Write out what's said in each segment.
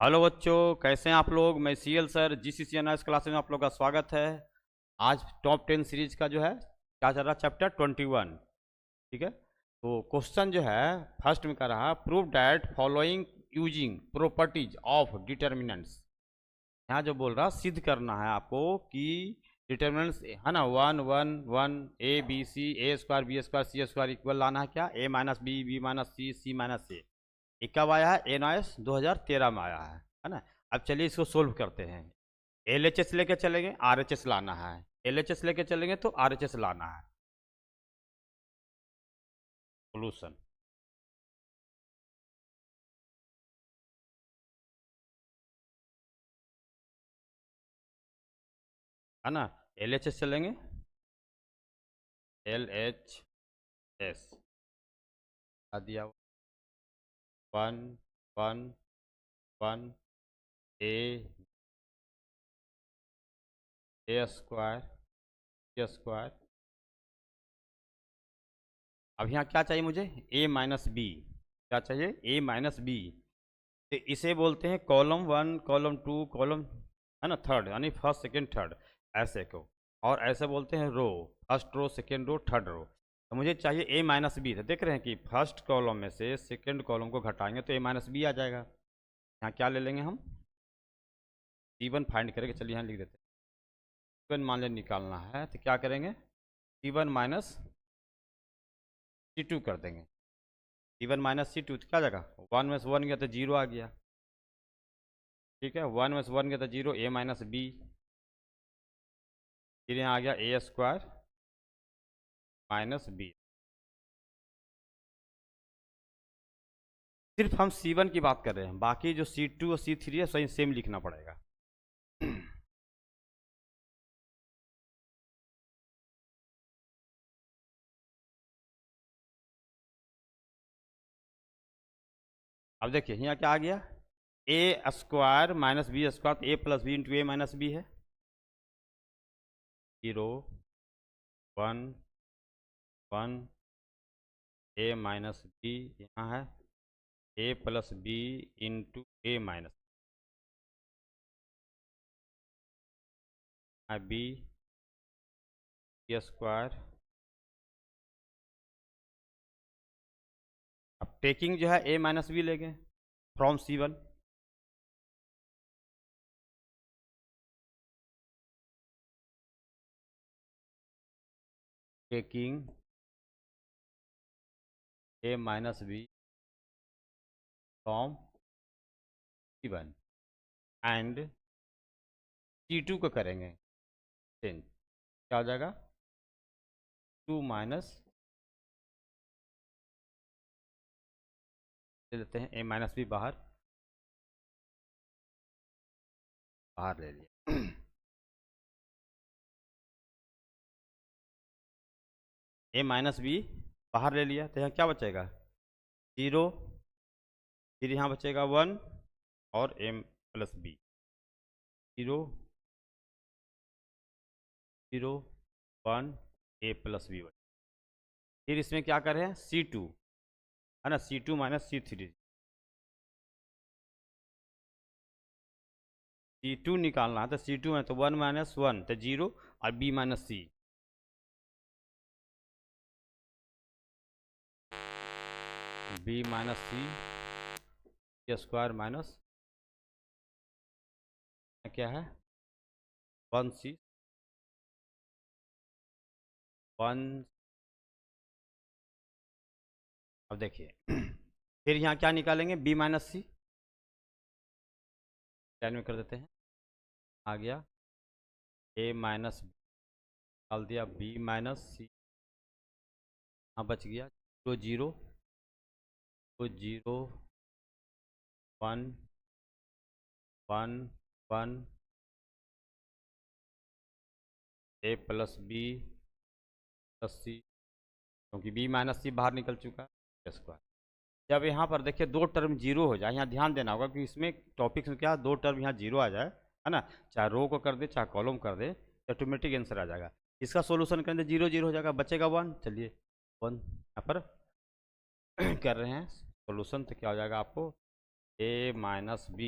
Hello बच्चों, कैसे हैं आप लोग। मैं सीएल सर GCCNS क्लास में आप लोग का स्वागत है। आज टॉप 10 सीरीज का जो है क्या चल रहा है, चैप्टर 21। ठीक है, तो क्वेश्चन जो है फर्स्ट में कर रहा, prove that following using properties of determinants. यहाँ जो बोल रहा सिद्ध करना है आपको कि डिटर्मिनेंट्स है ना, 1 1 1 ABC A² B² C² equal लाना है क्या, A-B B-C C-A। ये कब आया है, एनआईएस 2013 में आया है ना। अब चलिए इसको सोल्व करते हैं। एलएचएस लेके चलेंगे, आरएचएस लाना है। एलएचएस लेके चलेंगे तो आरएचएस लाना है। सोल्यूशन है ना, एलएचएस चलेंगे। एलएचएस दिया 1 1 1 A² अब यहाँ क्या चाहिए मुझे, A-B। क्या चाहिए, A-B। तो इसे बोलते हैं कॉलम 1 कॉलम 2 कॉलम, है ना, थर्ड, यानी फर्स्ट सेकंड थर्ड ऐसे को। और ऐसे बोलते हैं row, first row second row third row. तो मुझे चाहिए A-B। तो देख रहे हैं कि फर्स्ट कॉलम में से सेकंड कॉलम को घटाएंगे तो A-B आ जाएगा। यहाँ क्या ले लेंगे हम, C1 फाइंड करेंगे। चलिए यहाँ लिख देते हैं, C1 मान लें निकालना है तो क्या करेंगे, C1 माइनस C2 कर देंगे। C1 माइनस C2 तो क्या जाएगा, 1 में से 1 गया तो 0 आ गया। ठीक है, 1 में से 1 गया तो 0, A-B। फिर यहाँ आ गया A² - B। सिर्फ हम C1 की बात कर रहे हैं, बाकी जो C2 और C3 है सही सेम लिखना पड़ेगा। अब देखिए यहाँ क्या आ गया, A² - B², A+B into A-B है। 0 1 1 A-B यहाँ है, A+B इंटू A- B²। अब टेकिंग जो है A-B लेंगे from C1। Taking A-B from C1 and C2 को करेंगे चेंज। क्या हो जाएगा, 2 माइनस ले लेते हैं, A-B बाहर बाहर ले लिया। A-B बाहर ले लिया तो यहाँ क्या बचेगा, 0। फिर यहाँ बचेगा 1 और A+B, 0 0 1 A+B। फिर इसमें क्या करें, C2 है ना, C2 माइनस C3। C2 निकालना है तो C2 में तो 1 माइनस 1 तो 0 और B-C, B-C C² माइनस क्या है, 1C 1। अब देखिए फिर यहाँ क्या निकालेंगे, B-C लाइन में कर देते हैं। आ गया A-B डाल दिया, B-C यहाँ बच गया 0 0 0 1 1 1 A+B + C, क्योंकि B-C बाहर निकल चुका है स्क्वायर। जब यहाँ पर देखिए दो टर्म जीरो हो जाए, यहाँ ध्यान देना होगा कि इसमें टॉपिक्स में क्या, दो टर्म यहाँ जीरो आ जाए, है ना, चाहे रो को कर दे चाहे कॉलम कर दे, ऑटोमेटिक आंसर आ जाएगा। इसका सोल्यूशन करेंगे 0 0 हो जाएगा, बचेगा 1। चलिए 1 यहाँ पर कर रहे हैं सोल्यूशन, तो क्या हो जाएगा आपको, A-B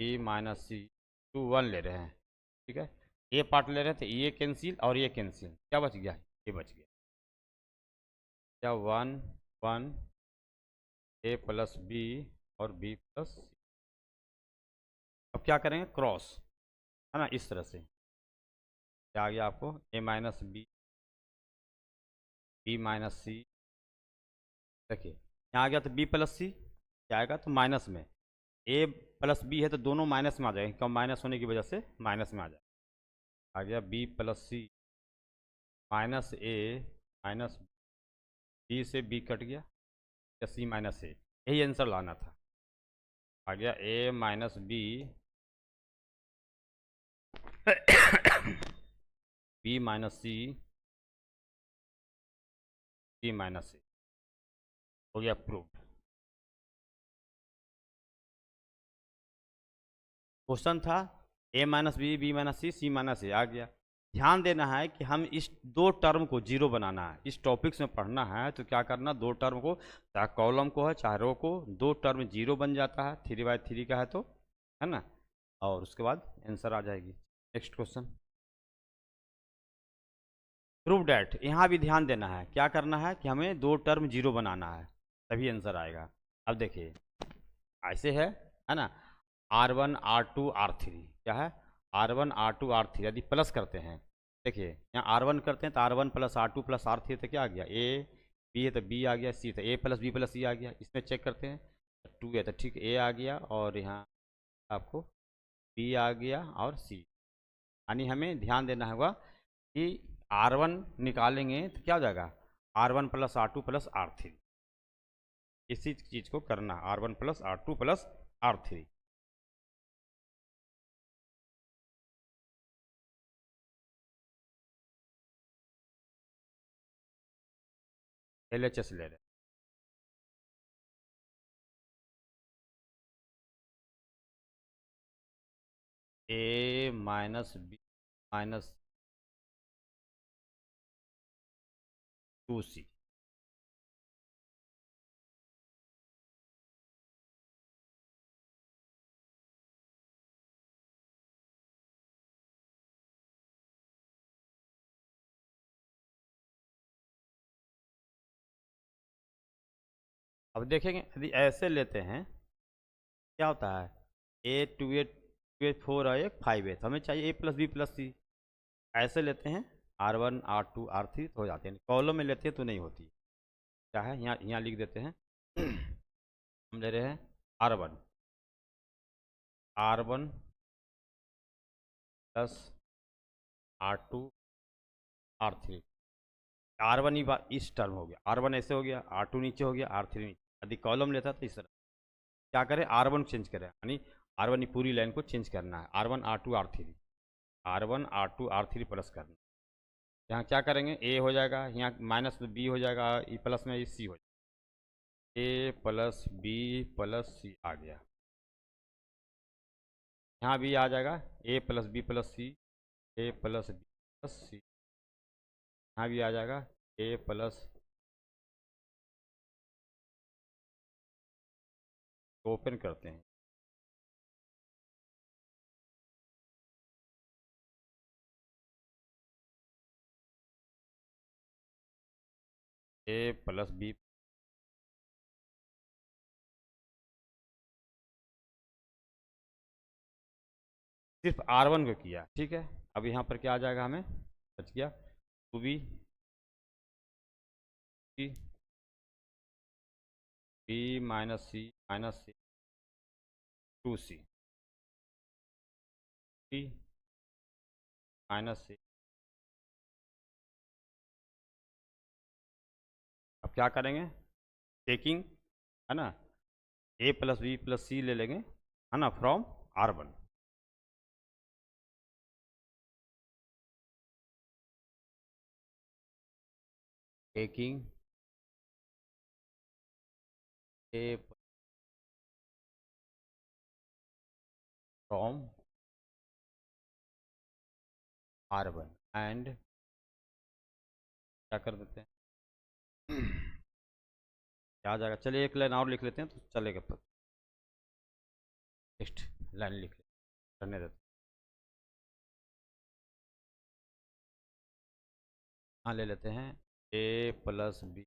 B minus C to one ले रहे हैं, ठीक है। ये पार्ट ले रहे हैं तो ये कैंसिल और ये कैंसिल, क्या बच गया, ये बच गया, क्या वन वन ए प्लस बी और बी प्लस सी। अब क्या करेंगे, क्रॉस, है ना, इस तरह से क्या आ गया आपको, ए माइनस बी, बी माइनस सी, देखिए यहाँ आ गया तो बी प्लस सी क्या आएगा, तो माइनस में ए प्लस बी है तो दोनों माइनस में आ जाएंगे, क्यों, माइनस होने की वजह से माइनस में आ जाए, आ गया बी प्लस सी माइनस ए माइनस बी, से बी कट गया, या सी माइनस ए, यही आंसर लाना था। आ गया ए minus b b minus c, c minus a, हो गया प्रूव्ड। क्वेश्चन था ए minus b, b minus c, c minus ए, आ गया। ध्यान देना है कि हम इस दो टर्म को जीरो बनाना है, इस टॉपिक्स में पढ़ना है तो क्या करना, दो टर्म को, चाहे कॉलम को है चाहे रो को, दो टर्म जीरो बन जाता है, 3/3 का है तो, है ना, और उसके बाद आंसर आ जाएगी। नेक्स्ट क्वेश्चन, प्रूव डैट, यहाँ भी ध्यान देना है, क्या करना है कि हमें दो टर्म जीरो बनाना है तभी आंसर आएगा। अब देखिए ऐसे है ना, R1 R2 R3, क्या है, R1 R2 R3, यदि प्लस करते हैं, देखिए यहाँ R1 करते हैं तो R1 plus R2 plus R3 तो क्या आ गया, ए, बी है तो बी आ गया, सी तो ए प्लस बी प्लस सी आ गया, इसमें चेक करते हैं, टू है तो ठीक ए आ गया, और यहाँ आपको बी आ गया और सी, यानी हमें ध्यान देना होगा कि R1 निकालेंगे तो क्या हो जाएगा, R1 plus R2 plus R3, इसी चीज़ को करना, R1 plus R2 plus R3। LHS ले रहे, ए माइनस बी माइनस 2C, अब देखेंगे यदि ऐसे लेते हैं क्या होता है, ए टू ए 4 है, एक 5 है, तो हमें चाहिए ए प्लस बी प्लस सी, ऐसे लेते हैं R1 R2 R3 तो हो जाते हैं, कॉलम में लेते हैं तो नहीं होती, क्या है, यहाँ यहाँ लिख देते हैं हम ले रहे हैं R1 R1 plus R2 R3, R1 ही इस टर्म हो गया, R1 ऐसे हो गया, R2 नीचे हो गया, R3 नीचे, यदि कॉलम लेता तो इस तरह क्या करें, R1 चेंज करें, यानी R1 की पूरी लाइन को चेंज करना है, R1 R2 R3, R1 R2 R3 plus करना, यहाँ क्या करेंगे, ए हो जाएगा, यहाँ माइनस में बी हो जाएगा, ई प्लस में सी हो जाएगा, ए प्लस बी प्लस सी आ गया, यहाँ भी आ जाएगा ए प्लस बी प्लस सी, ए प्लस बी प्लस सी, यहाँ भी आ जाएगा ए प्लस, ओपन करते हैं, ए प्लस बी, सिर्फ R1 को किया, ठीक है। अब यहाँ पर क्या आ जाएगा, हमें बच गया 2B बी माइनस सी माइनस सी 2C बी माइनस सी। अब क्या करेंगे, टेकिंग, है ना, ए प्लस बी प्लस सी ले लेंगे, है ना, from R1, taking a from R1 and क्या कर देते हैं क्या आ जाएगा, चलिए एक लाइन और लिख लेते हैं तो चलेगा। नेक्स्ट लाइन लिख ले, करने देते। हाँ ले लेते हैं ए प्लस बी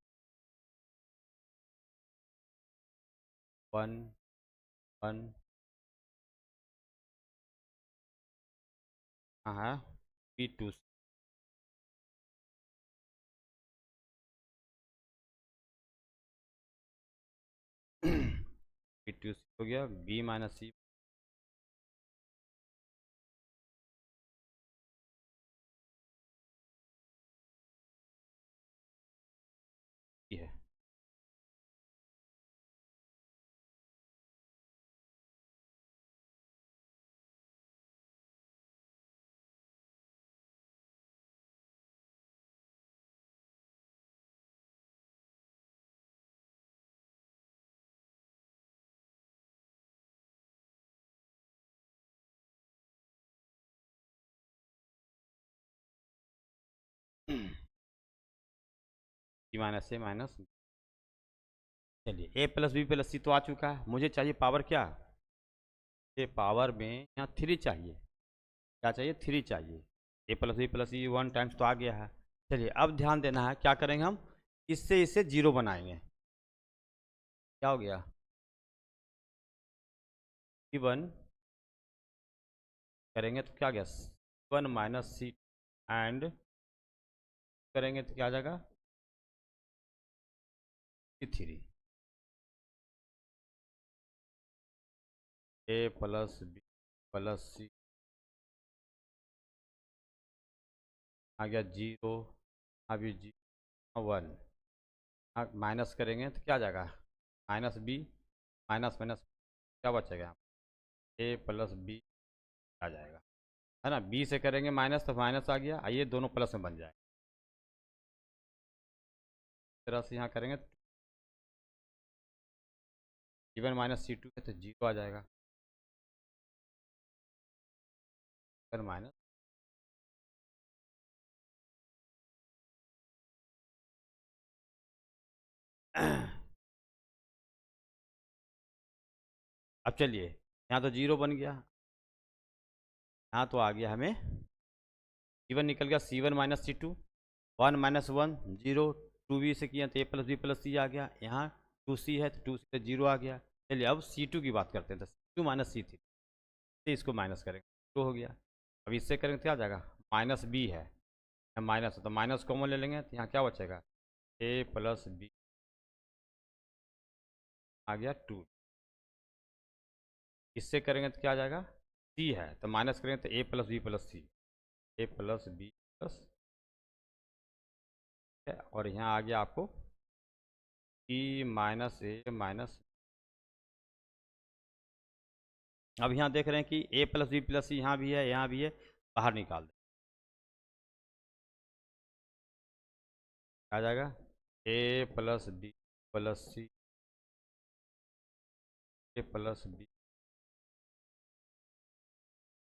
1 1 हाँ बी 2 बी 2 हो गया, बी माइनस सी है। बी माइनस ए माइनस, चलिए ए प्लस बी प्लस सी तो आ चुका है, मुझे चाहिए पावर क्या, ये पावर में यहाँ 3 चाहिए, क्या चाहिए 3 चाहिए। ए प्लस बी प्लस सी 1 टाइम्स तो आ गया है। चलिए अब ध्यान देना है, क्या करेंगे हम, इससे इसे 0 बनाएंगे। क्या हो गया, C1 करेंगे तो क्या गया, C1 माइनस सी एंड करेंगे तो क्या आ जाएगा C3। ए प्लस बी प्लस सी आ गया 0, अभी 1 माइनस करेंगे तो क्या आ जाएगा, माइनस बी माइनस माइनस क्या बचेगा, ए प्लस बी आ जाएगा, है ना। बी से करेंगे माइनस तो माइनस आ गया, आइए दोनों प्लस में बन जाए। इस तरह से यहाँ करेंगे C1 माइनस C2 है तो 0 आ जाएगा, फिर माइनस अब चलिए यहाँ तो 0 बन गया, यहाँ तो आ गया हमें C1 निकल गया, C1 minus C2 1 minus 1 0, 2b से किया तो ए प्लस बी प्लस सी आ गया, यहाँ 2c है तो 2c से 0 आ गया। चलिए अब C2 की बात करते हैं, तो C2 माइनस C3 से इसको माइनस करेंगे तो हो गया। अब इससे करेंगे तो क्या आ जाएगा, माइनस बी है, माइनस है तो माइनस कॉमन ले लेंगे तो यहाँ क्या बचेगा, ए प्लस बी आ गया 2। इससे करेंगे तो क्या आ जाएगा, सी है तो माइनस करेंगे तो ए प्लस बी प्लस सी, ए प्लस बी प्लस, और यहाँ आ गया आपको ई माइनस ए माइनस। अब यहाँ देख रहे हैं कि ए प्लस बी प्लस सी यहाँ भी है यहाँ भी है, बाहर निकाल दें आ जाएगा ए प्लस बी प्लस सी, ए प्लस बी,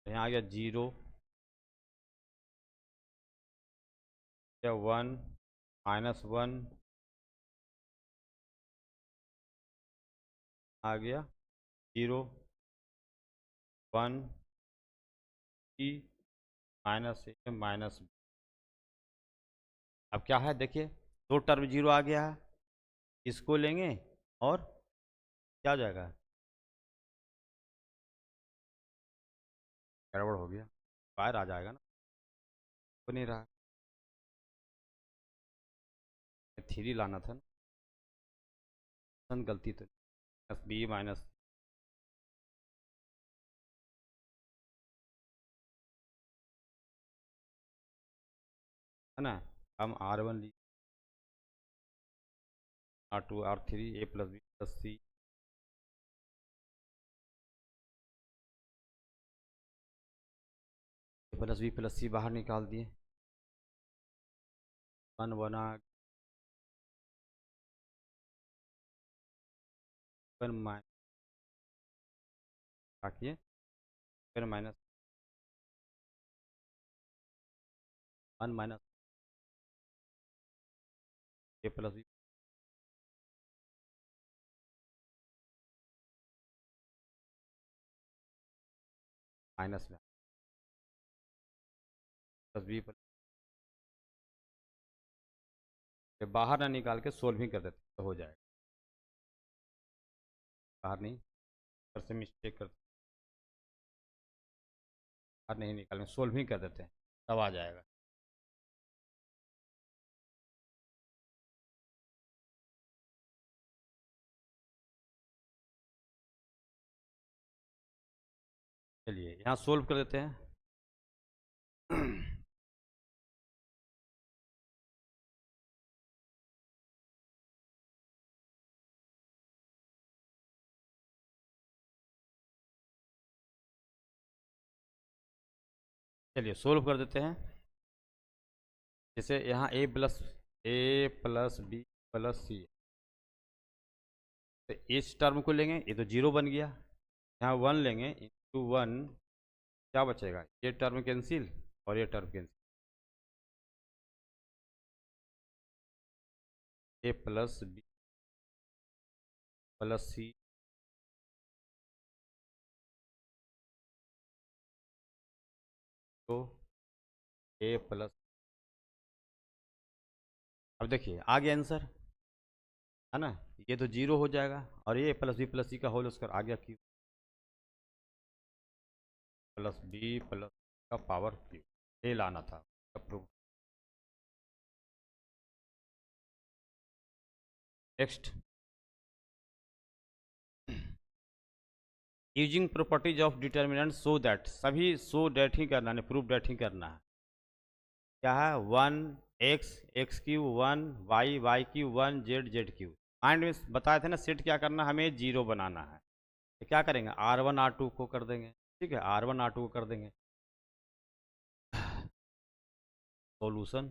यहाँ आ गया 0 या 1 माइनस 1 आ गया 0 1 ई माइनस ए माइनस बी। अब क्या है देखिए, दो टर्म 0 आ गया है, इसको लेंगे और क्या हो जाएगा, गड़बड़ हो गया, बाहर आ जाएगा ना, हो नहीं रहा, 3 लाना था ना, गलती तो बी माइनस, है ना। हम R1 ली, R2 R3 ए प्लस बी प्लस सी, ए प्लस बी प्लस सी बाहर निकाल दिए, 1 बना 1 माइनस रखिए, फिर minus 1 minus a plus B minus में प्लस बी बाहर ना निकाल के सोल्विंग कर देते तो हो जाएगा। बाहर नहीं, फिर से मिस्टेक करते, बाहर नहीं निकालेंगे, सोल्विंग कर देते हैं तब आ जाएगा। चलिए यहाँ सोल्व कर देते हैं। चलिए सोल्व कर देते हैं। जैसे यहाँ ए प्लस बी प्लस सी, तो इस टर्म को लेंगे, ये तो जीरो बन गया। यहाँ वन लेंगे, इंटू वन क्या बचेगा, ये टर्म कैंसिल और ये टर्म कैंसिल। ए प्लस बी प्लस सी तो ए प्लस, अब देखिए आ गया आंसर, है ना। ये तो जीरो हो जाएगा और ये प्लस बी प्लस सी का होल स्क्वायर आ गया क्यू प्लस बी प्लस का पावर क्यू, ये लाना था proof. Next, using properties of determinant so that, सभी सो डैट ही करना है, प्रूफ डैट ही करना है। क्या है, one x q one y q one z q. Mind में बताए थे ना सेट क्या करना, हमें जीरो बनाना है। तो क्या करेंगे, R1 R2 को कर देंगे, ठीक है, R1 R2 को कर देंगे। सॉल्यूशन,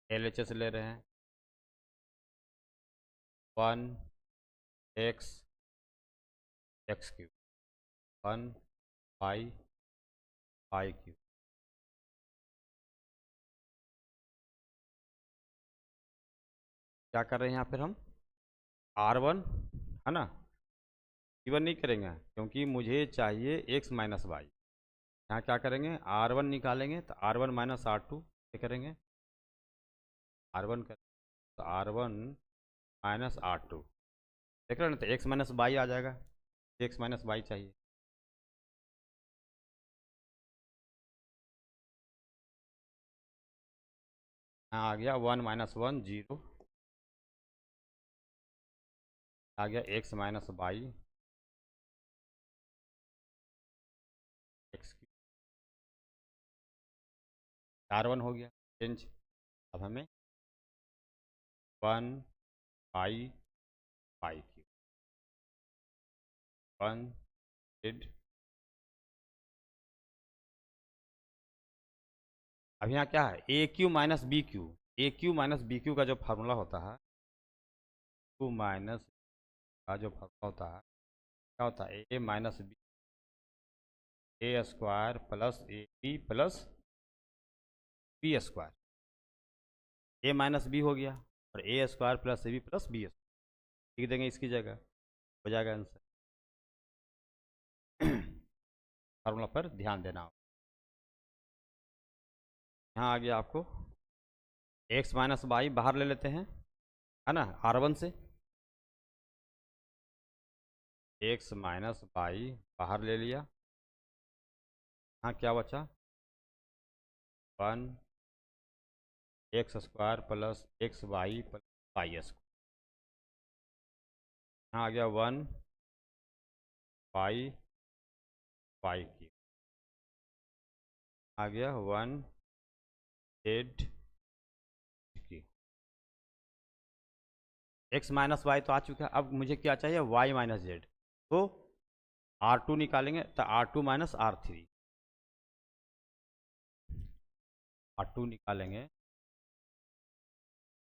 LHS ले रहे हैं, one x q one y q. क्या कर रहे हैं यहाँ पर हम, R1, है ना, गिवन नहीं करेंगे क्योंकि मुझे चाहिए x माइनस वाई। यहाँ क्या करेंगे, R1 निकालेंगे तो R1 माइनस R2 क्या करेंगे, R1 कर, तो R1 माइनस R2 देख रहे हैं ना, तो x माइनस वाई आ जाएगा, x माइनस वाई चाहिए। यहाँ आ गया 1 - 1 0, आ गया x minus Y x, R1 हो गया चेंज। अब हमें one y q one z. अब यहाँ क्या है, A q minus B q का जो फार्मूला होता है, क्यू माइनस का जो फार्मूला होता है, क्या होता है, A minus B A square plus A B plus B square, A minus B हो गया और A square plus A B plus B square लिख देंगे इसकी जगह, हो जाएगा आंसर। फार्मूला पर ध्यान देना हो। यहाँ आ गया आपको x माइनस वाई बाहर ले लेते हैं, है ना, R1 से x माइनस वाई बाहर ले लिया। हाँ क्या बचा, one x square plus x y plus y square. यहाँ आ गया वन वाई की, आ गया वन जेड की। एक्स माइनस वाई तो आ चुका है, अब मुझे क्या चाहिए, वाई माइनस जेड। तो R2 निकालेंगे तो R2 माइनस R3, R2 निकालेंगे,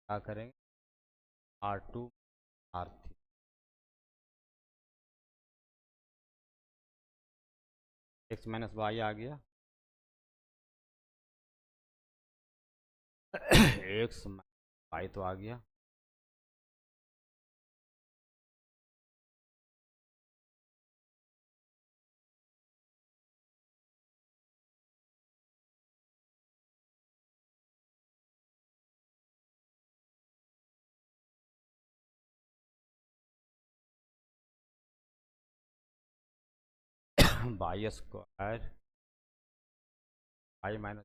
क्या करेंगे, R2 R3, x minus Y आ गया, एक्स वाई तो आ गया, by square by minus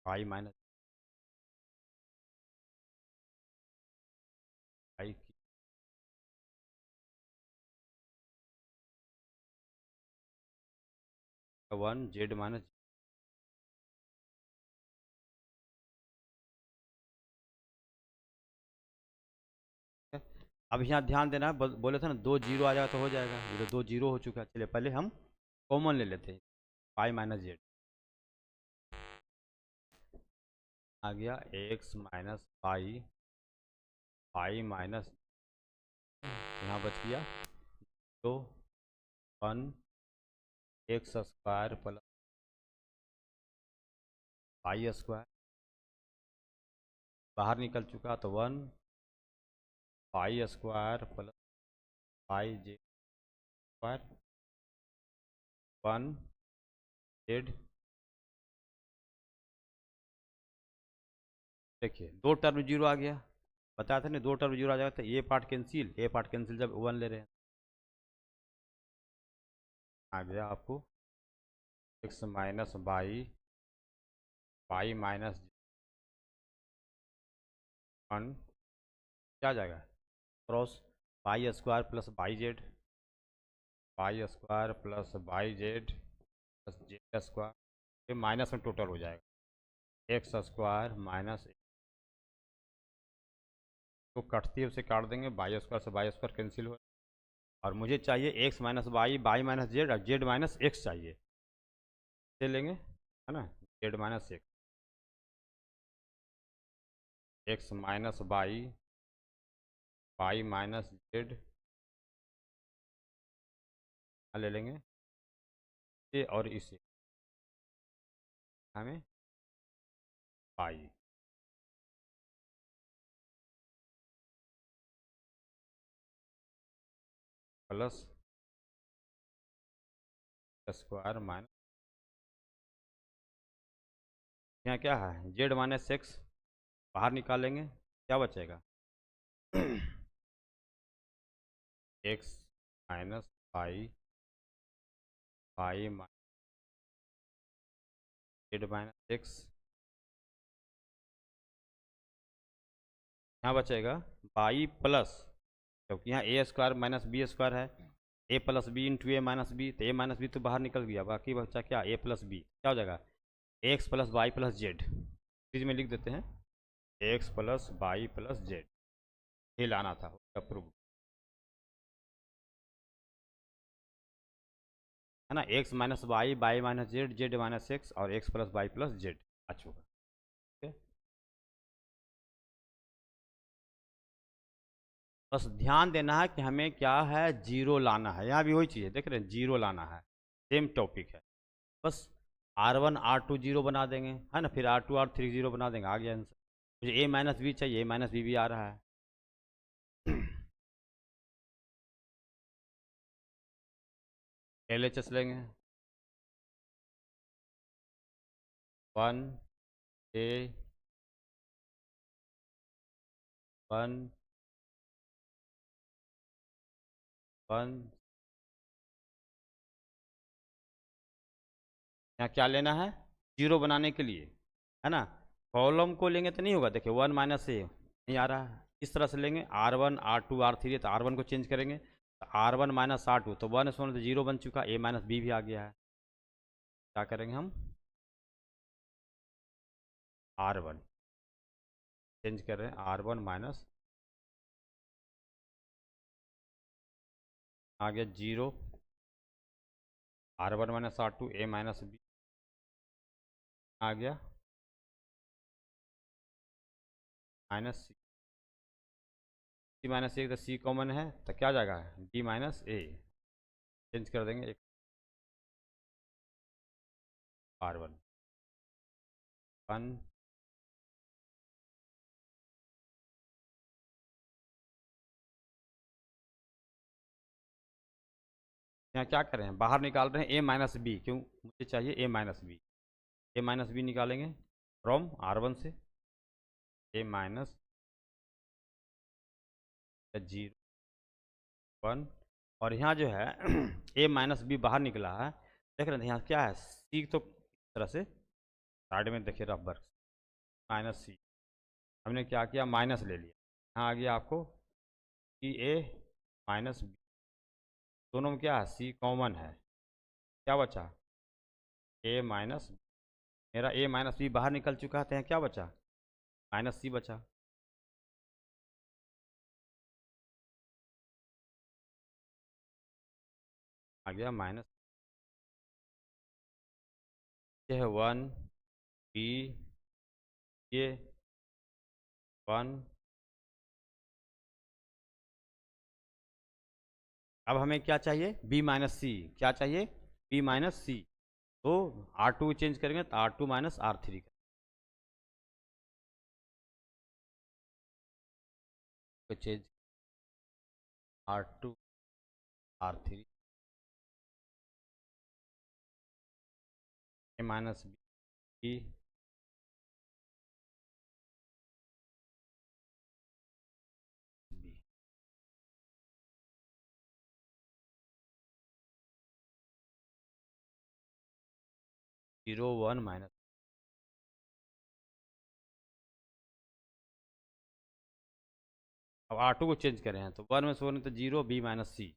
by minus by की 1 जेड माइनस। अब यहाँ ध्यान देना, बोले थे ना 2 जीरो आ जाएगा तो हो जाएगा, ये तो 2 जीरो हो चुका है। चलिए पहले हम कॉमन ले लेते हैं, बाई माइनस जेड आ गया, x minus Y Y minus, यहाँ बच गया तो 1 x square plus by square, बाहर निकल चुका तो 1 by square plus by Z square 1 Z. देखिए 2 टर्म जीरो आ गया, बताया था ना 2 टर्म जीरो आ जाएगा तो ये पार्ट कैंसिल, ये पार्ट कैंसिल, जब 1 ले रहे हैं आ गया आपको x minus Y Y minus 1 क्या आ जाएगा cross by square plus by Z, by square plus by Z plus Z square, ये माइनस में टोटल हो जाएगा एक्स स्क्वायर माइनस, तो कटती है उसे काट देंगे, बाई स्क्वायर से बाई स्क्वायर कैंसिल हो, और मुझे चाहिए X minus Y Y minus Z और जेड माइनस एक्स चाहिए, ले लेंगे है ना, Z minus x minus Y Y minus Z ले लेंगे ये, और इसे हमें बाई प्लस स्क्वायर माइनस, यहाँ क्या है जेड माइनस एक्स, बाहर निकालेंगे क्या बचेगा x minus Y by Z minus x, यहाँ बचेगा बाई प्लस, क्योंकि यहाँ ए स्क्वायर माइनस बी स्क्वायर है, ए प्लस बी इंटू ए माइनस बी, तो ए माइनस बी तो बाहर निकल गया, बाकी बचा क्या ए प्लस बी, क्या हो जाएगा X plus Y plus Z, चीज़ में लिख देते हैं X plus Y plus Z, ये लाना था उसका प्रूफ है ना, X minus Y Y minus Z Z minus X और X plus Y plus Z आ चुका, ठीक है। बस ध्यान देना है कि हमें क्या है जीरो लाना है, यहाँ भी वही चीज़ है, देख रहे हैं जीरो लाना है, सेम टॉपिक है, बस R1 R2 जीरो बना देंगे है ना, फिर R2 R3 जीरो बना देंगे, आ गया आंसर। मुझे ए माइनस बी चाहिए, ए माइनस बी भी आ रहा है LHS लेंगे 1 A 1 1, यहाँ क्या लेना है जीरो बनाने के लिए है ना, कॉलम को लेंगे तो नहीं होगा, देखिए 1 माइनस ए नहीं आ रहा है, इस तरह से लेंगे R1 R2 R3, तो R1 को चेंज करेंगे तो R1 माइनस R2, तो 1 से 1 तो जीरो बन चुका, ए माइनस बी भी आ गया है, क्या करेंगे हम R1 चेंज कर रहे हैं R1 माइनस, आ गया जीरो, R1 माइनस R2 ए माइनस बी आ गया माइनस सी माइनस ए, तो सी कॉमन है तो क्या जाएगा डी माइनस ए, चेंज कर देंगे एक R1 1, यहाँ क्या कर रहे हैं बाहर निकाल रहे हैं ए माइनस बी, क्यों मुझे चाहिए ए minus B, a minus B निकालेंगे फ्रॉम R1 से, ए माइनस 0 1 और यहाँ जो है ए माइनस बी बाहर निकला है, देख रहे हैं यहाँ क्या है, सी तो इस तरह से साइड में देखिए रफ वर्क माइनस सी, हमने क्या किया माइनस ले लिया, यहाँ आ गया आपको सी ए माइनस बी, दोनों में क्या है सी कॉमन है, क्या बचा ए माइनस, मेरा ए माइनस बी बाहर निकल चुका है, तो यहाँ क्या बचा माइनस सी बचा। आ गया माइनस, ये है वन बी, ये वन, अब हमें क्या चाहिए बी माइनस सी, क्या चाहिए बी माइनस सी, तो आर टू चेंज करेंगे तो R two minus R three, change R two R three a minus b 0 1 minus, अब आर टू को चेंज करें हैं तो वन में से वन तो zero b minus c,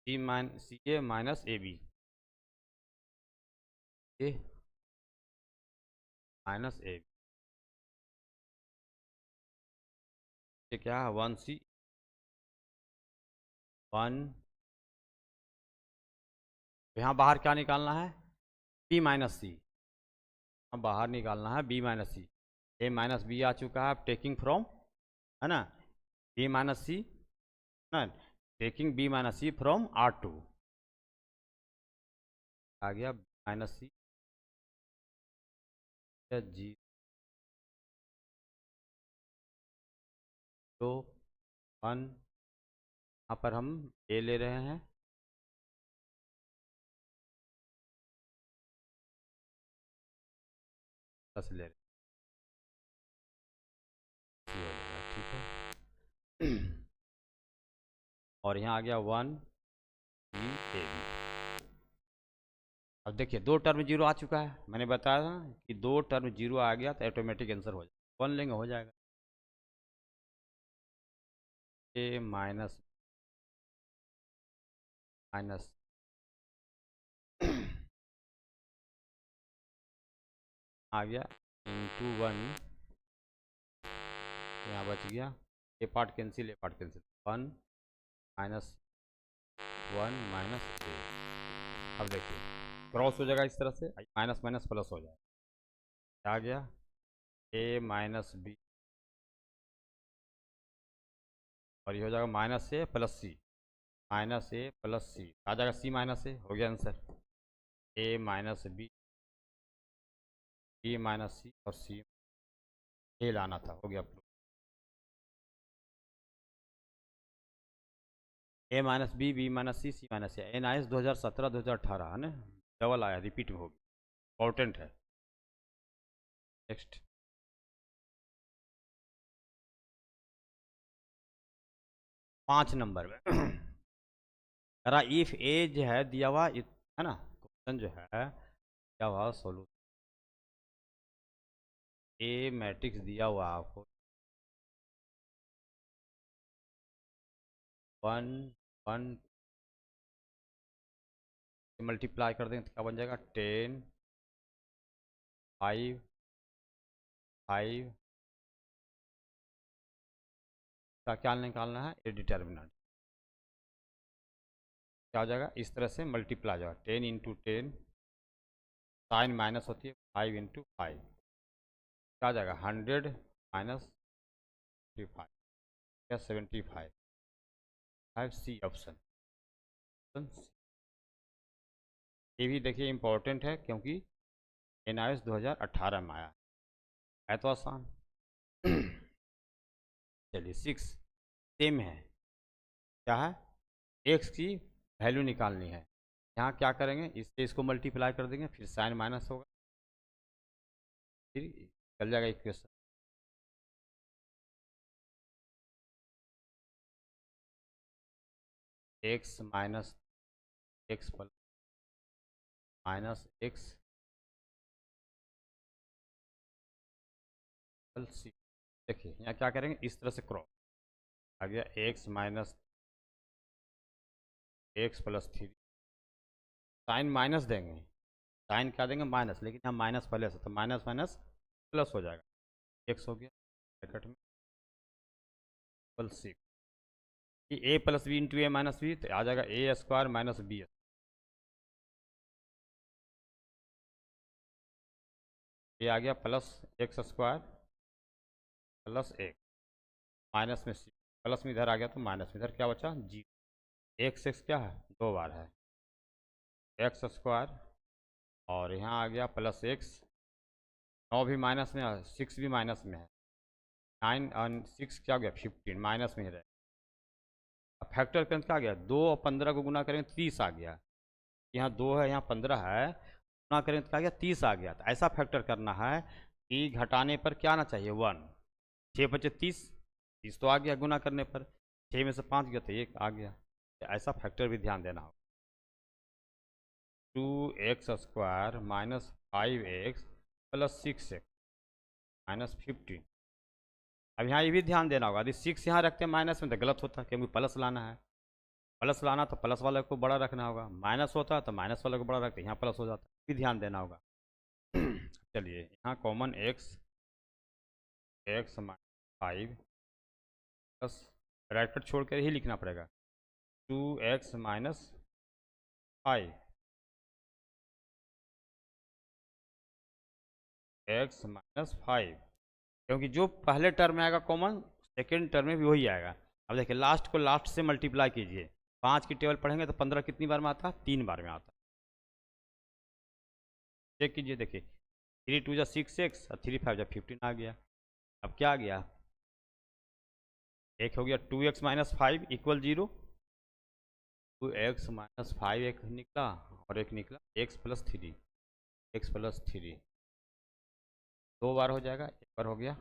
c a minus a B, a minus a b, क्या है वन सी वन, यहाँ बाहर क्या निकालना है बी माइनस सी, अब बाहर निकालना है B minus C, a minus B आ चुका है, अब टेकिंग फ्रॉम है ना बी माइनस सी, ना taking B minus C from R two, आ गया माइनस सी जी, तो वन, यहाँ पर हम ए ले रहे हैं, प्लस ले रहे हैं, हो जाएगा ठीक है और यहाँ आ गया वन बी ए बी, अब देखिए दो टर्म जीरो आ चुका है, मैंने बताया था कि दो टर्म जीरो आ गया तो ऑटोमेटिक आंसर हो जाएगा, वन लेंगे हो जाएगा, ए माइनस माइनस आ गया इंटू वन, यहाँ बच गया a part cancel, a part cancel, one minus one minus A, अब देखिए क्रॉस हो जाएगा इस तरह से, माइनस माइनस प्लस हो जाएगा, आ गया ए माइनस बी, और ये हो जाएगा minus a plus c, minus a plus c आ जाएगा, सी माइनस ए हो गया answer, a minus b, b minus c और सी ए लाना था, हो गया proof, a minus b, b minus c, c minus a, N I S 2017-2018 है ना, डबल आया रिपीट में होगी, इम्पोर्टेंट है। नेक्स्ट 5 नंबर में अरा इफ एज है दिया हुआ है ना, क्वेश्चन जो है दिया हुआ सोल्यूशन, ए मैट्रिक्स दिया हुआ आपको वन वन मल्टीप्लाई कर देंगे तो क्या बन जाएगा 10 5 5 का क्या निकालना है ए डिटर्मिनेंट, क्या हो जाएगा इस तरह से मल्टीप्लाई हो जाएगा 10 इंटू 10, साइन माइनस होती है 5 इंटू 5, क्या आ जाएगा 100 माइनस 55 या 75, 5 सी ऑप्शन, ये भी देखिए इम्पोर्टेंट है क्योंकि एन आई एस 2018 में आया है तो आसान चलिए 6 सेम है, क्या है एक्स की वैल्यू निकालनी है, यहाँ क्या करेंगे इससे इसको मल्टीप्लाई कर देंगे, फिर साइन माइनस होगा, फिर चल जाएगा equation. X minus x plus minus X C. देखिए यहाँ क्या करेंगे, इस तरह से क्रॉस आ गया, x minus x plus 3, sign minus देंगे, साइन क्या देंगे माइनस, लेकिन यहाँ माइनस पहले से तो माइनस माइनस प्लस हो जाएगा, एक्स हो गया ब्रैकेट में प्लस 6, ए प्लस बी इंटू ए माइनस बी, तो आ जाएगा ए स्क्वायर माइनस बी, ये आ गया प्लस एक्स स्क्वायर प्लस एक माइनस में सी, प्लस में इधर आ गया तो माइनस में इधर क्या बचा जी, एक्स क्या है 2 बार है एक्स स्क्वायर, और यहाँ आ गया प्लस एक्स, 9 भी माइनस में है, 6 भी माइनस में है, 9 और 6 क्या हो गया 15 माइनस में ही रहे। अब फैक्टर करेंगे क्या आ गया, 2 और 15 को गुना करेंगे 30 आ गया, यहाँ 2 है यहाँ 15 है, गुना करेंगे तो क्या गया 30 आ गया। तो ऐसा फैक्टर करना है कि घटाने पर क्या आना चाहिए 1, 6 बचे 30, 30 तो आ गया गुना करने पर, 6 में से 5 गया तो 1 आ गया। तो ऐसा फैक्टर भी ध्यान देना होगा, 2x square minus 5x plus 6x minus 15। अब यहाँ ये भी ध्यान देना होगा, यदि 6 यहाँ रखते हैं माइनस में तो गलत होता है, क्योंकि प्लस लाना है, प्लस लाना तो प्लस वाले को बड़ा रखना होगा, माइनस होता है तो माइनस वाले को बड़ा रखते हैं, यहाँ प्लस हो जाता है, भी ध्यान देना होगा। चलिए यहाँ common x minus 5 plus bracket छोड़ कर ही लिखना पड़ेगा, 2x माइनस 5 x माइनस 5, क्योंकि जो पहले टर्म में आएगा कॉमन सेकेंड टर्म में भी वही आएगा। अब देखिए लास्ट को लास्ट से मल्टीप्लाई कीजिए, 5 की टेबल पढ़ेंगे तो 15 कितनी बार में आता है, 3 बार में आता है, चेक कीजिए। देखिए 3 2 जा 6x और 3 5 जा 15 आ गया। अब क्या आ गया, एक हो गया 2x minus 5 equal 0, 2x minus 5 एक निकला और एक निकला x प्लस 3, x प्लस 3 2 बार हो जाएगा, एक बार हो गया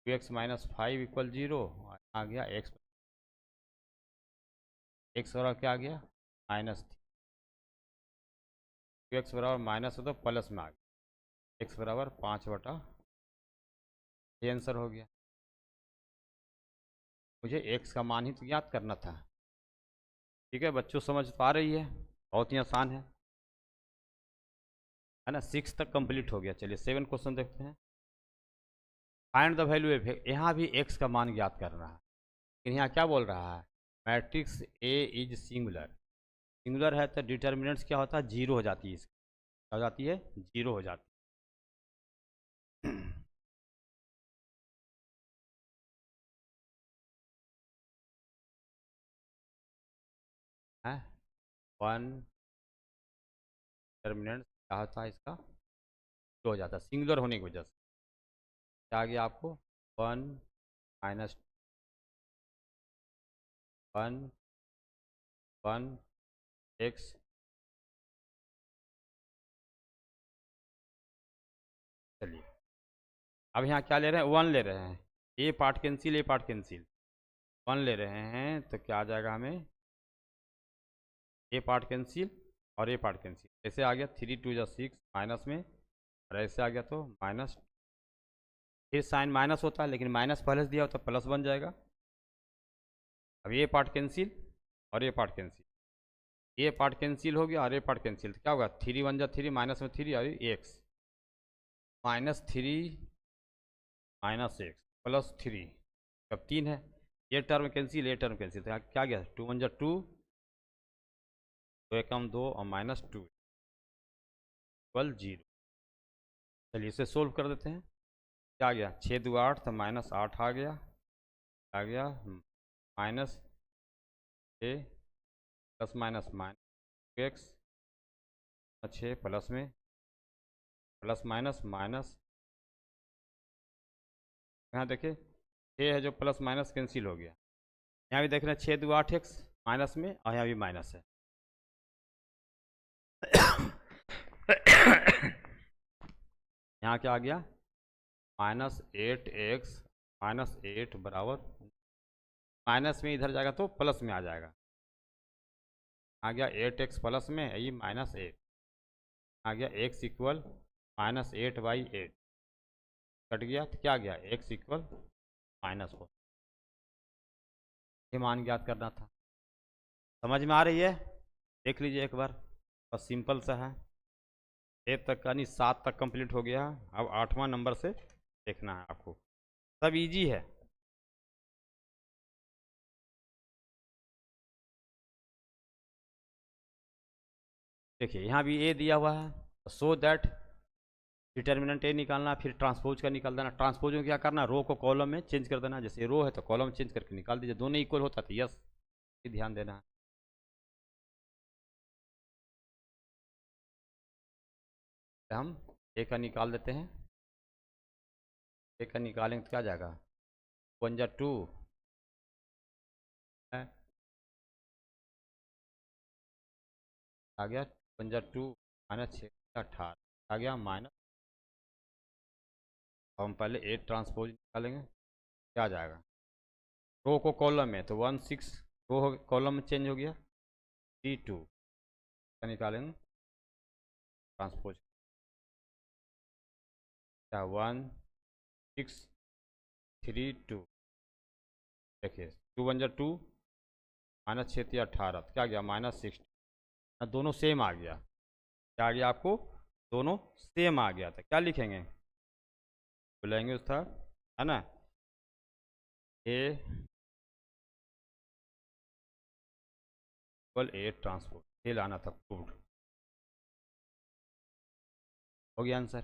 2x माइनस 5 इक्वल 0 और आ गया x बराबर क्या आ गया माइनस 2x बराबर माइनस हो तो प्लस में आ गया, x बराबर 5/, ये आंसर हो गया। मुझे x का मान ही तो याद करना था। ठीक है बच्चों, समझ पा रही है, बहुत ही आसान है ना। 6 तक कंप्लीट हो गया। चलिए 7 क्वेश्चन देखते हैं। फाइंड द वैल्यू एफ, यहाँ भी x का मान याद करना है, लेकिन यहाँ क्या बोल रहा है, matrix A is singular, singular है तो डिटर्मिनेंट्स क्या होता है 0 हो जाती है, इसकी क्या हो जाती है 0 हो जाती है। 1 डिटर्मिनेंट क्या होता है इसका 0 हो जाता है, सिंगुलर होने की वजह से। क्या आ गया आपको 1 माइनस 1 1 x, चलिए अब यहाँ क्या ले रहे हैं 1 ले रहे हैं, ए part cancel, a part cancel, 1 ले रहे हैं तो क्या आ जाएगा हमें ए पार्ट कैंसिल और ए पार्ट कैंसिल, ऐसे आ गया 3 2 जा 6 माइनस में, और ऐसे आ गया तो माइनस, फिर साइन माइनस होता है लेकिन माइनस पहले से दिया होता है प्लस बन जाएगा। अब ये पार्ट कैंसिल और ये पार्ट कैंसिल, ये पार्ट कैंसिल हो गया और ये पार्ट कैंसिल, तो क्या होगा 3 1 जा 3 माइनस में 3 और x minus 3 minus x plus 3, अब 3 है, ये टर्म कैंसिल ये टर्म कैंसिल, तो क्या गया 2 1 जा 2, 2 एकम 2 और माइनस 2 इक्वल 0। चलिए इसे सोल्व कर देते हैं। क्या आ गया 6 2 8 तो माइनस 8 आ गया minus 6 plus minus minus x 6 plus में प्लस माइनस माइनस, यहाँ देखिए 6 है जो प्लस माइनस कैंसिल हो गया, यहाँ भी देख रहे हैं 6 2 8 एक्स माइनस में और यहाँ भी माइनस है। यहाँ क्या आ गया -8x -8 बराबर, माइनस में इधर जाएगा तो प्लस में आ जाएगा, आ गया 8x प्लस में ये -8 आ गया, x इक्वल -8/8 कट गया तो क्या गया, x इक्वल -4। ये मान ज्ञात करना था। समझ में आ रही है? देख लीजिए एक बार, बस सिंपल सा है। 1 तक का नहीं 7 तक कंप्लीट हो गया। अब 8वां नंबर से देखना है आपको, सब इजी है। देखिए यहाँ भी ए दिया हुआ है, सो दैट डिटर्मिनेंट ए निकालना, फिर ट्रांसपोज का निकाल देना। ट्रांसपोज में क्या करना, रो को कॉलम में चेंज कर देना, जैसे रो है तो कॉलम चेंज करके निकाल दीजिए, दोनों इक्वल होता तो यस, ध्यान देना है। हम ए का निकाल देते हैं, ए का निकालेंगे तो क्या जाएगा, 1 जा 2 है, आ गया 1 जा 2 -6 18 आ गया माइनस, हम पहले 8 ट्रांसपोज निकालेंगे, क्या आ जाएगा, रो को कॉलम में तो 1 6 रो कॉलम में चेंज हो गया, 3 2 का निकालेंगे ट्रांसपोज, क्या 1 6 3 2, देखिए 2 1 जा 2 -6 18 क्या गया -60, दोनों सेम आ गया, क्या आ गया आपको, दोनों सेम आ गया था। क्या लिखेंगे, बोलेंगे उस था, है ना, ए इक्वल 8 ट्रांसपोज, ये लाना था प्रूव्ड, हो गया आंसर।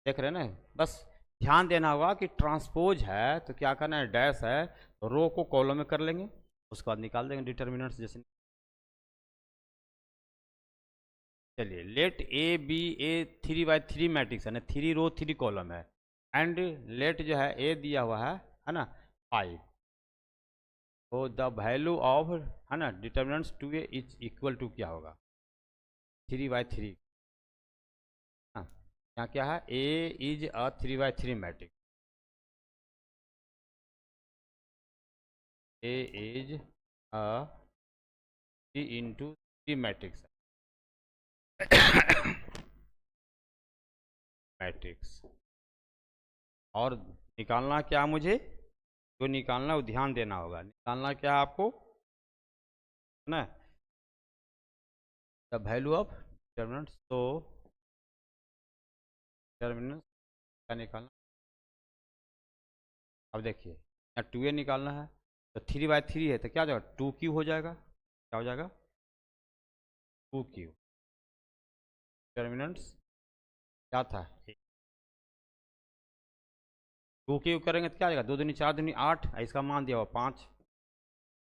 देख रहे हैं ना, बस ध्यान देना होगा कि ट्रांसपोज है तो क्या करना है, डैश है रो को कॉलम में कर लेंगे, उसके बाद निकाल देंगे डिटर्मिनेंट्स जैसे। चलिए let A B a 3/3 matrix है ना, 3 रो 3 कॉलम है, एंड लेट जो है ए दिया हुआ है ना 5, तो द वैल्यू ऑफ, है ना, determinants 2a is equal to क्या होगा, 3/3, हाँ यहाँ क्या है, A is a 3/3 matrix, A is a 3 × 3 matrix matrix. और निकालना क्या मुझे, जो निकालना वो ध्यान देना होगा, निकालना क्या आपको, है ना, द वैल्यू ऑफ डिटर्मिनेंट्स, तो डिटर्मिनेंट्स क्या निकालना, अब देखिए यहाँ 2a निकालना है, तो 3/3 है तो क्या हो जाएगा, 2q हो जाएगा, क्या हो जाएगा 2q, डिटर्मिनेंट्स क्या था 2q करेंगे तो क्या आ जाएगा, 2 दूनी 4 दूनी 8, इसका मान दिया हुआ 5,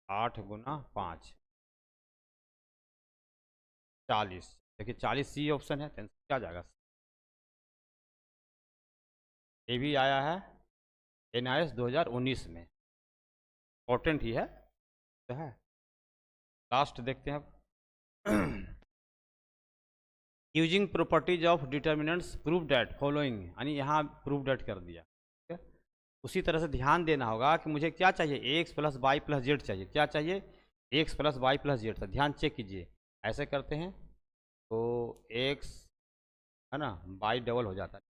8 × 5 40, देखिए 40 सी ऑप्शन है, तो क्या जाएगा, ये भी आया है NIS 2019 में, इम्पोर्टेंट ही है तो है। लास्ट देखते हैं अब, using properties of determinants prove that following, यानी यहाँ प्रूव डैट कर दिया, ठीक है। उसी तरह से ध्यान देना होगा कि मुझे क्या चाहिए, x plus Y plus z चाहिए, क्या चाहिए, x plus Y plus z, तो ध्यान चेक कीजिए, ऐसे करते हैं तो एक्स, है ना, वाई डबल हो जाता है,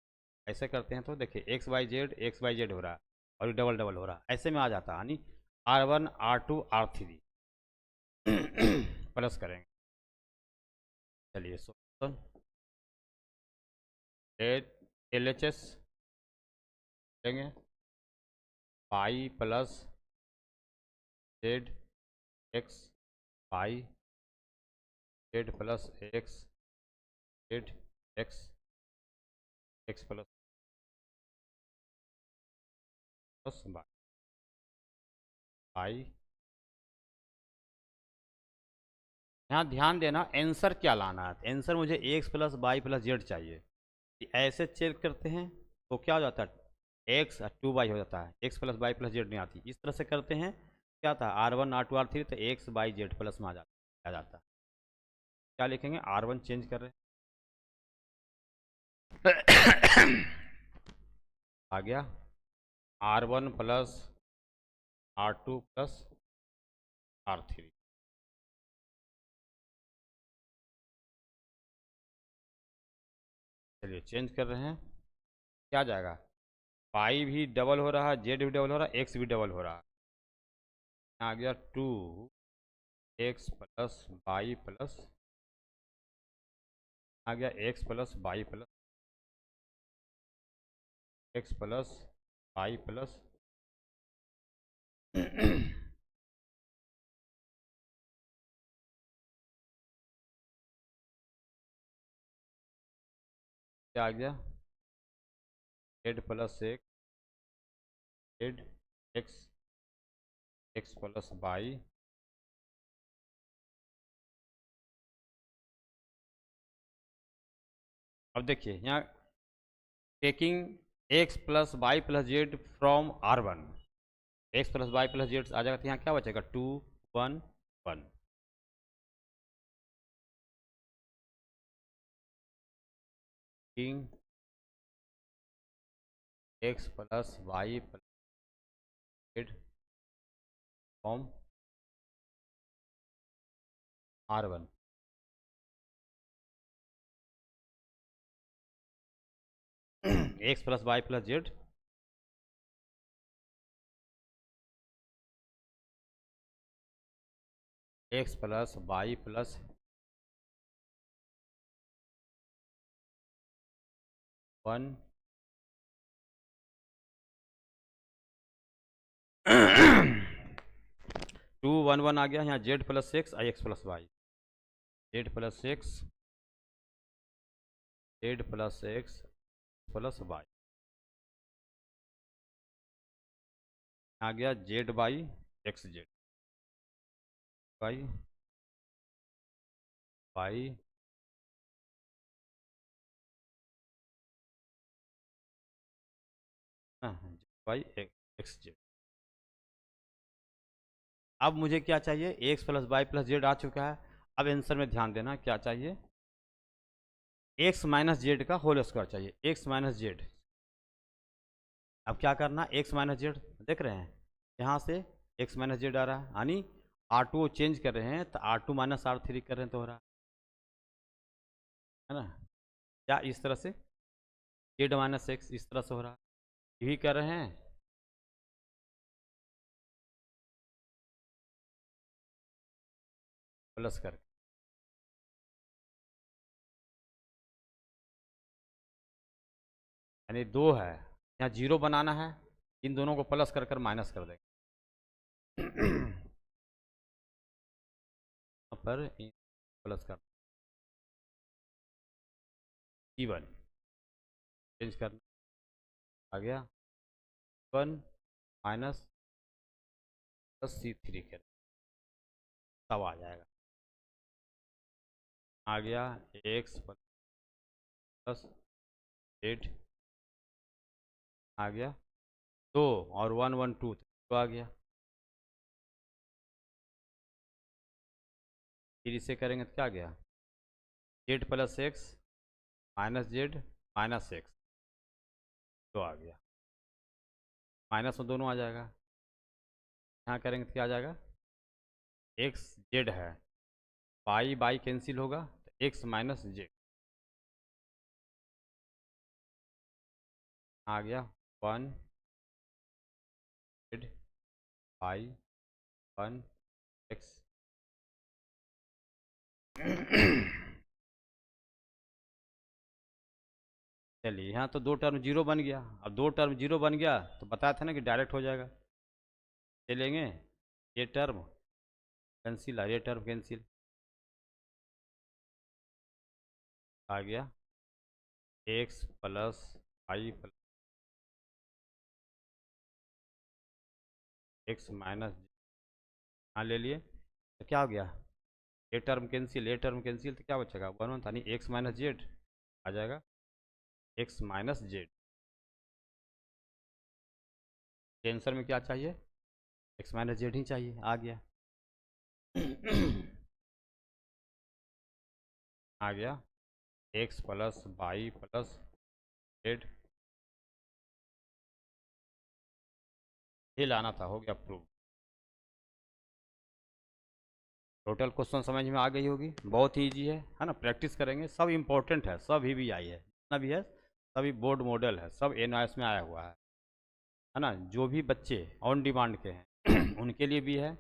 ऐसे करते हैं तो देखिए एक्स वाई जेड हो रहा है और डबल डबल हो रहा है, ऐसे में आ जाता है, यानी R1 R2 R3 प्लस करेंगे। चलिए सो LHS लेंगे, y plus Z x y, Z plus x Z x, x plus y, यहाँ ध्यान देना आंसर क्या लाना है, आंसर मुझे x plus Y plus z चाहिए, ऐसे चेक करते हैं तो क्या हो जाता है, एक्स 2y हो जाता है, x plus Y plus z नहीं आती, इस तरह से करते हैं क्या था, R1 R2 R3 तो एक्स वाई जेड प्लस में आ जाता है, क्या लिखेंगे, R1 चेंज कर रहे हैं, आ गया R1 plus R2 plus R3। चलिए चेंज कर रहे हैं, क्या जाएगा, पाई भी डबल हो रहा है, जेड भी डबल हो रहा है, एक्स भी डबल हो रहा है। आ गया 2x प्लस वाई प्लस, आ गया x plus Y plus X plus Y plus क्या आ गया, Z plus x, Z x, x plus Y, अब देखिए यहाँ taking X plus Y plus Z from R1, X plus Y plus Z आ जाएगा, तो यहाँ क्या बचेगा 2 1 1। Taking X plus Y plus Z from R1, X plus Y plus Z, X plus Y plus 1 2 1 1 आ गया, यहाँ Z plus X I X plus Y, Z plus x, Z plus X plus Y, आ गया Z by X, Z by Y by X Z. अब मुझे क्या चाहिए, x plus Y plus Z आ चुका है। अब आंसर में ध्यान देना, क्या चाहिए, एक्स माइनस जेड का होल स्क्वायर चाहिए, एक्स माइनस जेड। अब क्या करना, एक्स माइनस जेड देख रहे हैं, यहाँ से एक्स माइनस जेड आ रहा है, यानी R2 चेंज कर रहे हैं तो R2 माइनस R3 कर रहे हैं तो हो रहा है ना, या इस तरह से जेड माइनस एक्स इस तरह से हो रहा है, यही कर रहे हैं। प्लस करके यानी 2 है, यहाँ 0 बनाना है, इन दोनों को प्लस कर कर माइनस कर देंगे। यहाँ पर प्लस कर C1 चेंज करना, आ गया 1 माइनस प्लस C3 कर, तब आ जाएगा, आ गया एक्स प्लस जेड, आ गया 2 और 1 1 2 तो आ गया, फिर इसे करेंगे तो क्या आ गया, Z plus x minus Z minus x, तो आ गया, माइनस में दोनों आ जाएगा, यहाँ करेंगे तो क्या आ जाएगा, एक्स जेड है, बाई बाई कैंसिल होगा तो एक्स माइनस जेड, आ गया 1 जेड बाई 1 एक्स। चलिए यहाँ तो 2 टर्म 0 बन गया, अब 2 टर्म 0 बन गया तो बताया था ना कि डायरेक्ट हो जाएगा, चलेंगे, ये टर्म कैंसिल, ये टर्म कैंसिल, आ गया x plus Y plus x minus, हाँ ले लिए तो क्या हो गया, ए टर्म कैंसिल, ए टर्म कैंसिल तो क्या बचेगा 1 1, यानी एक्स माइनस जेड आ जाएगा, एक्स माइनस जेड। आंसर में क्या चाहिए, एक्स माइनस जेड ही चाहिए, आ गया। आ गया x plus Y plus grade ये लाना था, हो गया प्रूव। टोटल क्वेश्चन समझ में आ गई होगी, बहुत ही ईजी है ना। प्रैक्टिस करेंगे, सब इम्पोर्टेंट है, सब भी आई है, जितना भी है सभी बोर्ड मॉडल है, सब एनआईएस में आया हुआ है ना। जो भी बच्चे ऑन डिमांड के हैं उनके लिए भी है,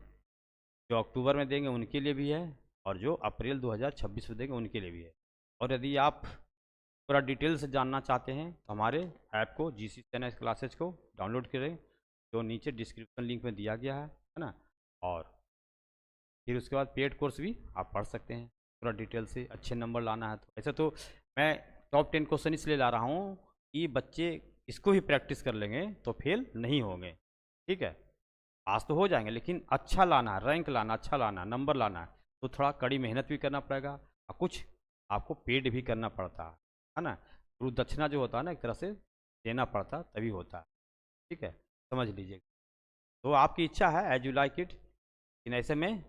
जो अक्टूबर में देंगे उनके लिए भी है, और जो अप्रैल 2026 में देंगे उनके लिए भी है। और यदि आप पूरा डिटेल से जानना चाहते हैं तो हमारे ऐप को GC क्लासेज को डाउनलोड करें, जो नीचे डिस्क्रिप्शन लिंक में दिया गया है ना। और फिर उसके बाद पेड कोर्स भी आप पढ़ सकते हैं पूरा डिटेल से, अच्छे नंबर लाना है तो। ऐसे तो मैं टॉप 10 क्वेश्चन इसलिए ला रहा हूँ कि बच्चे इसको ही प्रैक्टिस कर लेंगे तो फेल नहीं होंगे, ठीक है। पास तो हो जाएंगे, लेकिन अच्छा लाना है, रैंक लाना, अच्छा लाना, नंबर लाना है, तो थोड़ा कड़ी मेहनत भी करना पड़ेगा, और कुछ आपको पेड भी करना पड़ता है ना। गुरु दक्षिणा जो होता है ना, एक तरह से देना पड़ता तभी होता है, ठीक है, समझ लीजिए। तो आपकी इच्छा है, एज यू लाइक इट, लेकिन ऐसे में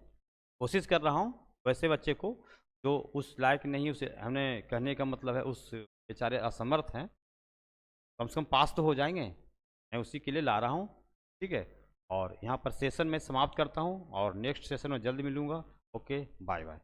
कोशिश कर रहा हूँ वैसे बच्चे को जो उस लायक नहीं, उसे हमने कहने का मतलब है उस बेचारे असमर्थ हैं, कम से कम पास तो हो जाएंगे, मैं उसी के लिए ला रहा हूँ, ठीक है। और यहाँ पर सेशन में समाप्त करता हूँ, और नेक्स्ट सेशन में जल्द मिलूँगा। Okay, bye bye.